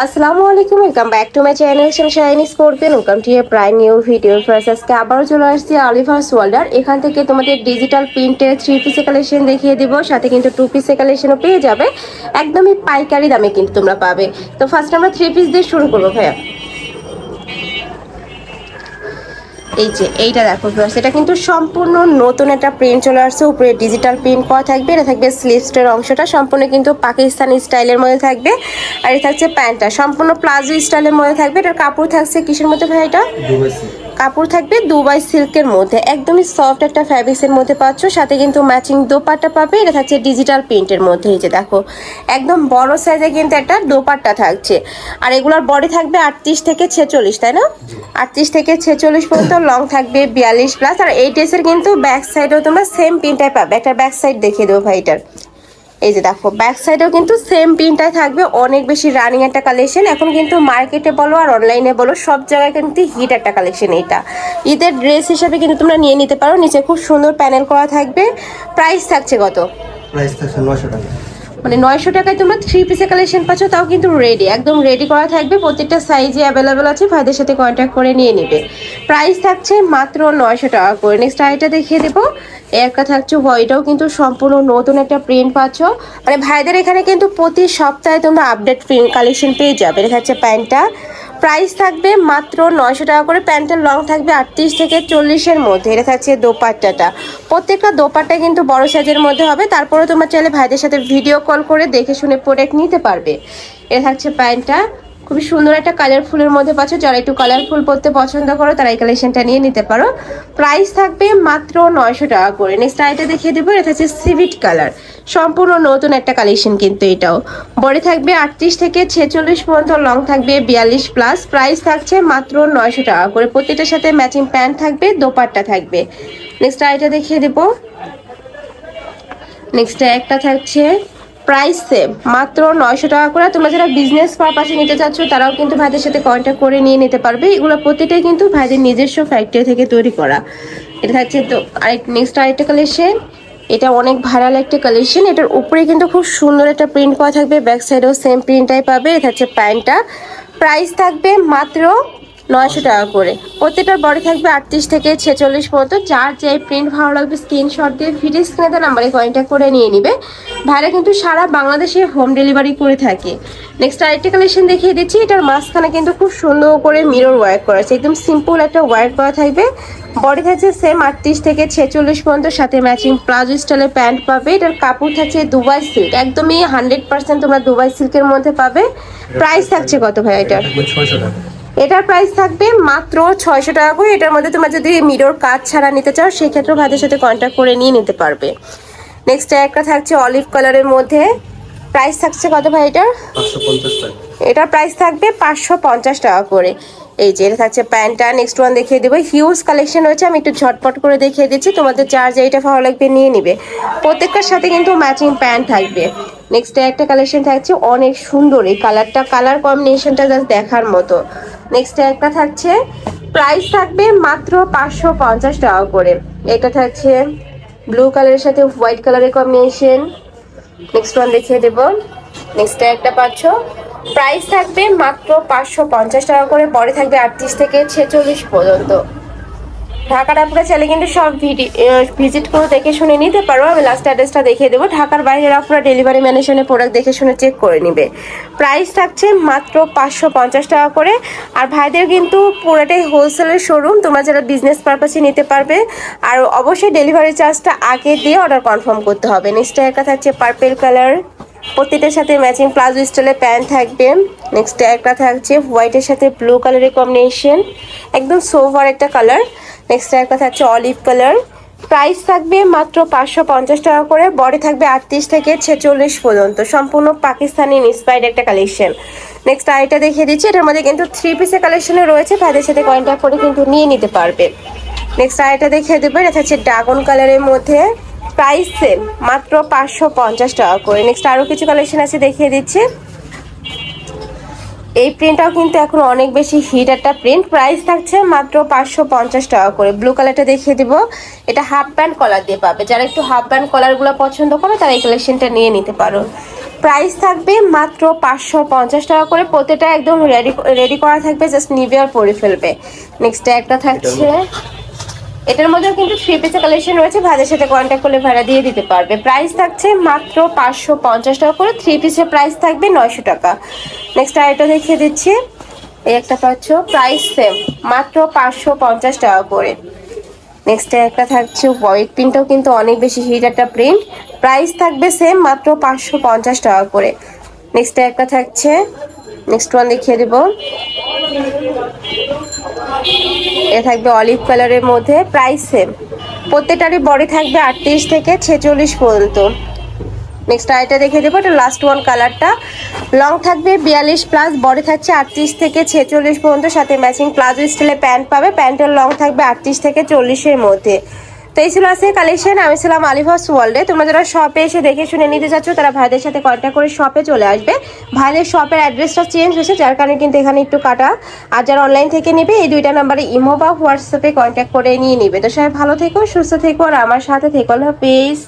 আসসালামু আলাইকুম, welcome back to my channel shiny scorpion. Welcome to A brand new video. First আজকে আবারও চলে আসছি অলিভার্স ওয়ার্ল্ডার। এখান থেকে তোমাদের ডিজিটাল প্রিন্টের 3 পিসের কালেকশন দেখিয়ে দিব, সাথে কিন্তু 2 পিসের কালেকশনও পেয়ে যাবে। একদমই পাইকারি দামে কিন্তু তোমরা পাবে। তো ফার্স্ট আমরা 3 পিস দিয়ে শুরু করবো ভাইয়া। এই যে এইটা দেখো ভিউয়ার্স, এটা কিন্তু সম্পূর্ণ নতুন একটা প্রিন্ট চলে আসছে। উপরে ডিজিটাল প্রিন্ট করা থাকবে। এটা থাকবে স্লিভসের অংশটা সম্পূর্ণ কিন্তু পাকিস্তানি স্টাইলের মধ্যে থাকবে। আর এটা থাকছে প্যান্টটা সম্পূর্ণ প্লাজো স্টাইলের মধ্যে থাকবে। এটার কাপড় থাকছে কিসের মধ্যে ভাই? এটা কাপড় থাকবে দুবাই সিল্কের মধ্যে, একদমই সফট একটা ফ্যাব্রিক্সের মধ্যে পাচ্ছ। সাথে কিন্তু ম্যাচিং দোপাট্টা পাবে। এটা থাকছে ডিজিটাল প্রিন্টের মধ্যে। এই যে দেখো একদম বড় সাইজে কিন্তু একটা দোপাট্টা থাকছে। আর এগুলোর বডি থাকবে 38 থেকে 46, তাই না? 38 থেকে 46 পর্যন্ত, লং থাকবে 42+। আর এই ড্রেসের কিন্তু ব্যাক সাইডেও তোমরা সেম প্রিন্টটাই পাবে। একটা ব্যাক সাইড দেখিয়ে দেবো ভাই এটার। এই যে দেখো ব্যাক সাইডেও কিন্তু সেম প্রিন্টটাই থাকবে। অনেক বেশি রানিং একটা কালেকশন। এখন কিন্তু মার্কেটে বলো আর অনলাইনে বলো সব জায়গায় কিন্তু হিট একটা কালেকশন। এটা ঈদের ড্রেস হিসেবে কিন্তু তোমরা নিয়ে নিতে পারো। নিচে খুব সুন্দর প্যানেল করা থাকবে। প্রাইস থাকছে কত? প্রাইস থাকছে 900 টাকা। মানে 900 টাকায় তোমরা 3 পিসের কালেকশন পাচ্ছ, তাও কিন্তু রেডি, একদম রেডি করা থাকবে। প্রত্যেকটা সাইজে অ্যাভেলেবেল আছে, ভাইদের সাথে কন্ট্যাক্ট করে নিয়ে নেবে। প্রাইস থাকছে মাত্র 900 টাকা করে। নেক্সট আইটা দেখিয়ে দেবো। একটা থাকছে হোয়াইটও কিন্তু সম্পূর্ণ নতুন একটা প্রিন্ট পাচ্ছ। মানে ভাইদের এখানে কিন্তু প্রতি সপ্তাহে তোমরা আপডেট প্রিন্ট কালেকশন পেয়ে যাবে। এটা হচ্ছে প্যান্টটা। প্রাইস থাকবে মাত্র 900 টাকা করে। প্যান্টের লং থাকবে 38 থেকে 40-এর মধ্যে। এটা থাকছে দোপাট্টাটা। প্রত্যেকটা দোপাট্টা কিন্তু বড় সাইজের মধ্যে হবে। তারপরে তোমরা চাইলে ভাইদের সাথে ভিডিও কল করে দেখে শুনে প্রোডাক্ট নিতে পারবে। এটা থাকছে প্যান্টটা। খুবই সুন্দর একটা কালারফুলের মধ্যে পাচ্ছ। যারা একটু কালারফুল পরতে পছন্দ করো তারা এই কালেকশনটা নিয়ে নিতে পারো। প্রাইস থাকবে মাত্র 900 টাকা করে। নেক্সট আইটা দেখিয়ে দেবো। এটা হচ্ছে সিভিট কালার, সম্পূর্ণ নতুন একটা কালেকশন কিন্তু এটাও। বডি থাকবে 38 থেকে 46 পর্যন্ত, লং থাকবে 42+। প্রাইস থাকছে মাত্র 900 টাকা করে। প্রত্যেকটার সাথে ম্যাচিং প্যান্ট থাকবে, দোপাট্টা থাকবে। নেক্সট আইটা দেখিয়ে দেবো। নেক্সট একটা থাকছে প্রাইস সেম মাত্র 900 টাকা করে। তোমরা যারা বিজনেস পারপাসে নিতে চাচ্ছ তারাও কিন্তু ভাইদের সাথে কন্ট্যাক্ট করে নিয়ে নিতে পারবে। এগুলো প্রতিটাই কিন্তু ভাইদের নিজস্ব ফ্যাক্টরি থেকে তৈরি করা। এটা থাকছে তো নেক্সট আরেকটা কালেকশন। এটা অনেক ভাইরাল একটা কালেকশন। এটার উপরে কিন্তু খুব সুন্দর একটা প্রিন্ট করা থাকবে। ব্যাক সাইডেও সেম প্রিন্টটাই পাবে। এটা হচ্ছে প্যান্টটা। প্রাইস থাকবে মাত্র 900 টাকা করে। প্রত্যেকটার বডি থাকবে 38 থেকে 46 পর্যন্ত। যার যে প্রিন্ট ভালো লাগবে স্ক্রিনশট দিয়ে ভিডিও স্ক্রিনে দেওয়া নাম্বারে কন্ট্যাক্ট করে নিয়ে নিবে। ভাইরা কিন্তু সারা বাংলাদেশে হোম ডেলিভারি করে থাকে। নেক্সট আরেকটা কালেকশন দেখিয়ে দিচ্ছি। এটার মাঝখানে কিন্তু খুব সুন্দর করে মিরর ওয়ার্ক করা আছে। একদম সিম্পল একটা ওয়ার্ক করা থাকবে। বডি থাকছে সেম 38 থেকে 46 পর্যন্ত, সাথে ম্যাচিং প্লাজো স্টাইলের প্যান্ট পাবে। এটার কাপড় থাকছে দুবাই সিল্ক, একদমই 100% তোমরা দুবাই সিল্কের মধ্যে পাবে। প্রাইস থাকছে কত ভাই এটার? 600 টাকা। এটার প্রাইস থাকবে মাত্র 600 টাকা করে। এটার মধ্যে তোমরা যদি মিরর কাজ ছাড়া নিতে চাও সেক্ষেত্রেও ভাইদের সাথে কন্ট্যাক্ট করে নিয়ে নিতে পারবে। নেক্সট একটা থাকছে অলিভ কালারের মধ্যে। প্রাইস থাকছে কত ভাই এটার? 550 টাকা। এটার প্রাইস থাকবে 550 টাকা করে। এই যে এটা থাকছে প্যান্টটা। নেক্সট ওয়ান দেখিয়ে দেবো। হিউজ কালেকশন রয়েছে, আমি একটু ঝটপট করে দেখিয়ে দিচ্ছি। তোমাদের চার্জ এইটা ভালো লাগবে নিয়ে নিবে। প্রত্যেকটার সাথে কিন্তু ম্যাচিং প্যান্ট থাকবে। নেক্সট একটা কালেকশন থাকছে অনেক সুন্দর। এই কালারটা, কালার কম্বিনেশনটা জাস্ট দেখার মতো। নেক্সট একটা থাকছে প্রাইস থাকবে মাত্র 550 টাকা করে। এটা থাকছে ব্লু কালারের সাথে হোয়াইট কালারের কম্বিনেশন। নেক্সট ওয়ান দেখিয়ে দেবো। নেক্সট একটা পাচ্ছ। প্রাইস থাকবে মাত্র 550 টাকা করে। বডি থাকবে 38 থেকে 46 পর্যন্ত। ঢাকার আপনারা চাইলে কিন্তু সব ভিজিট করে দেখে শুনে নিতে পারো। আমি লাস্ট অ্যাড্রেসটা দেখিয়ে দেবো। ঢাকার বাইরের আপনারা ডেলিভারি ম্যানের সঙ্গে প্রোডাক্ট দেখে শুনে চেক করে নিবে। প্রাইস থাকছে মাত্র 550 টাকা করে। আর ভাইদের কিন্তু পুরোটাই হোলসেলের শোরুম, তোমরা যারা বিজনেস পারপাসে নিতে পারবে। আর অবশ্যই ডেলিভারি চার্জটা আগে দিয়ে অর্ডার কনফার্ম করতে হবে। নেক্সট একটা থাকছে পার্পেল কালার, প্রত্যেকটার সাথে ম্যাচিং প্লাজো স্টাইলের প্যান্ট থাকবে। নেক্সট একটা থাকছে হোয়াইটের সাথে ব্লু কালারের কম্বিনেশন, একদম সোভার একটা কালার। নেক্সট একটা থাকছে অলিভ কালার। প্রাইস থাকবে মাত্র 550 টাকা করে। বডি থাকবে 38 থেকে 46 পর্যন্ত, সম্পূর্ণ পাকিস্তানি ইন্সপায়ার্ড একটা কালেকশন। নেক্সট আইটা দেখিয়ে দিচ্ছি। এটার মধ্যে কিন্তু 3 পিসের কালেকশনে রয়েছে, ভাইদের সাথে কন্ট্যাক্ট করে কিন্তু নিয়ে নিতে পারবে। নেক্সট আইটা দেখিয়ে দেবো। এটা হচ্ছে ড্রাগন কালারের মধ্যে। প্রাইস সেম মাত্র 550 টাকা করে। নেক্সট আরও কিছু কালেকশন আছে দেখিয়ে দিচ্ছি। এই প্রিন্টটাও কিন্তু এখন অনেক বেশি হিট একটা প্রিন্ট। প্রাইস থাকছে মাত্র 550 টাকা করে। ব্লু কালারটা দেখিয়ে দিব। এটা হাফ ব্যান্ড কলার দিয়ে পাবে। যারা একটু হাফ ব্যান্ড কলারগুলো পছন্দ করো তারা এই কালেকশনটা নিয়ে নিতে পারো। প্রাইস থাকবে মাত্র 550 টাকা করে, প্রতিটা একদম রেডি করা থাকবে, জাস্ট নিবে আর পরে ফেলবে। নেক্সট একটা থাকছে, এটার মধ্যেও কিন্তু 3 পিসের কালেকশন রয়েছে, ভাইদের সাথে কন্ট্যাক্ট করলে ভাড়া দিয়ে দিতে পারবে। প্রাইস থাকছে মাত্র 550 টাকা করে, 3 পিসের প্রাইস থাকবে 900 টাকা। নেক্সট আরেকটা দেখিয়ে দিচ্ছি, এই একটা পাচ্ছ, প্রাইস সেম মাত্র 550 টাকা করে। নেক্সট একটা থাকছে হোয়াইট প্রিন্টটাও কিন্তু অনেক বেশি হিট একটা প্রিন্ট, প্রাইস থাকবে সেম মাত্র 550 টাকা করে। নেক্সট একটা থাকছে, নেক্সট ওয়ান দেখিয়ে দেব, এ থাকবে অলিভ কালারের মধ্যে, প্রাইস সেম, প্রত্যেকটারই বডি থাকবে 38 থেকে 46 পর্যন্ত। নেক্সট আইটা দেখে দেবো, এটা লাস্ট ওয়ান কালারটা, লং থাকবে 42+, বডি থাকছে 38 থেকে 46 পর্যন্ত, সাথে ম্যাচিং প্লাজো স্টাইলে প্যান্ট পাবে, প্যান্টের লং থাকবে 38 থেকে 40-এর মধ্যে। তো এই ছিল আজকে কালেকশন। আমি ছিলাম আলিভাস ওয়ার্ল্ডে। তোমরা যারা শপে এসে দেখে শুনে নিতে চাচ্ছ তারা ভাইদের সাথে কন্ট্যাক্ট করে শপে চলে আসবে। ভাইদের শপের অ্যাড্রেসটা চেঞ্জ হয়েছে, যার কারণে কিন্তু এখানে একটু কাটা। আর যারা অনলাইন থেকে নেবে এই 2টা নাম্বারে ইমো বা হোয়াটসঅ্যাপে কন্ট্যাক্ট করে নিয়ে নিবে। তো সবাই ভালো থেকো, সুস্থ থেকো, আর আমার সাথে থেকো। আল্লাহ হাফেজ।